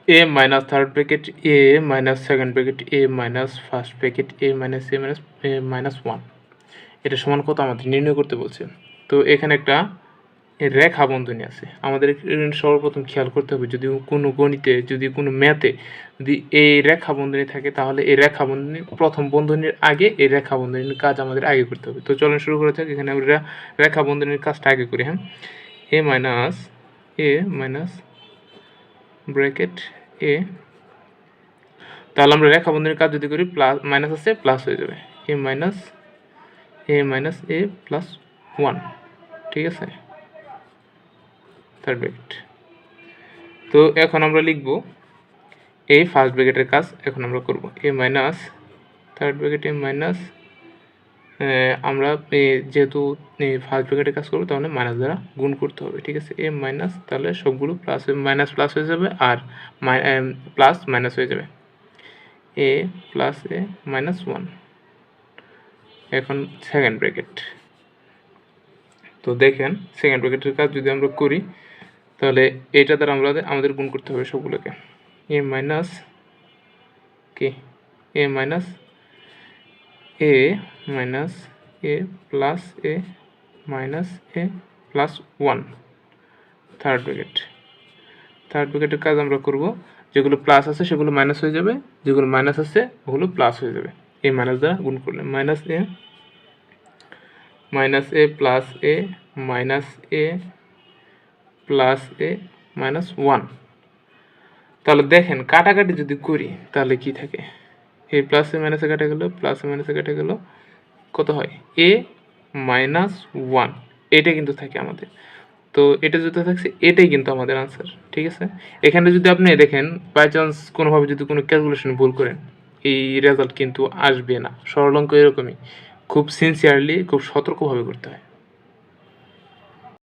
a minus third bracket a minus second bracket a minus first bracket a minus a minus 1 এটা সমান কত আমাদের নির্ণয় করতে বলছে। তো এখানে একটা রেখা বন্ধনী আছে, আমাদের সর্বপ্রথম খেয়াল করতে হবে যদি কোনো গণিতে যদি কোনো ম্যাথে যদি এই রেখা বন্ধনী থাকে তাহলে এই রেখা বন্ধনী প্রথম বন্ধনীর আগে এই রেখা বন্ধনীর কাজ আমাদের আগে করতে হবে। তো চলুন শুরু করে থাকি। এখানে আমরা রেখা বন্ধনীর কাজটা আগে করি। হ্যাঁ, a মাইনাস ব্র্যাকেট a, তাহলে আমরা রেখা বন্ধনীর কাজ যদি করি প্লাস মাইনাস আছে প্লাস হয়ে যাবে a মাইনাস a প্লাস 1, ঠিক আছে, থার্ড ব্র্যাকেট। তো এখন আমরা লিখব এই ফার্স্ট ব্র্যাকেটের কাজ এখন আমরা করব a minus third bracket a minus, আমরা যেহেতু ফার্স্ট ব্র্যাকেটের কাজ করবো তাহলে মাইনাস দ্বারা গুণ করতে হবে, ঠিক আছে, a মাইনাস, তাহলে সবগুলো প্লাস মাইনাস প্লাস হয়ে যাবে আর প্লাস মাইনাস হয়ে যাবে a প্লাস a মাইনাস 1। এখন সেকেন্ড ব্র্যাকেট, তো দেখেন সেকেন্ড ব্র্যাকেটের কাজ যদি আমরা করি তাহলে এটা দ্বারা আমাদের গুণ করতে হবে সবগুলোকে, a minus a minus a plus a minus a plus 1 third ব্র্যাকেটের কাজ আমরা করব, যেগুলো প্লাস আছে সেগুলো মাইনাস হয়ে যাবে, যেগুলো মাইনাস আছে ওগুলো প্লাস হয়ে যাবে a মাইনাস দ্বারা গুণ করলে, minus a plus a minus a plus a minus 1। তাহলে দেখেন কাটাকাটি যদি করি তাহলে কি থাকে, এই প্লাসে মাইনাসে কাটা গেল, প্লাসে মাইনাসে কাটা গেল, কত হয় a মাইনাস 1, এটা কিন্তু থাকে আমাদের। তো এটা যেটা থাকছে এটাই কিন্তু আমাদের আনসার, ঠিক আছে। এখানে যদি আপনি দেখেন বাই চান্স কোনোভাবে যদি কোনো ক্যালকুলেশন ভুল করেন এই রেজাল্ট কিন্তু আসবে না। সরল অঙ্ক এরকমই, খুব সিনসিয়ারলি খুব সতর্কভাবে করতে হয়।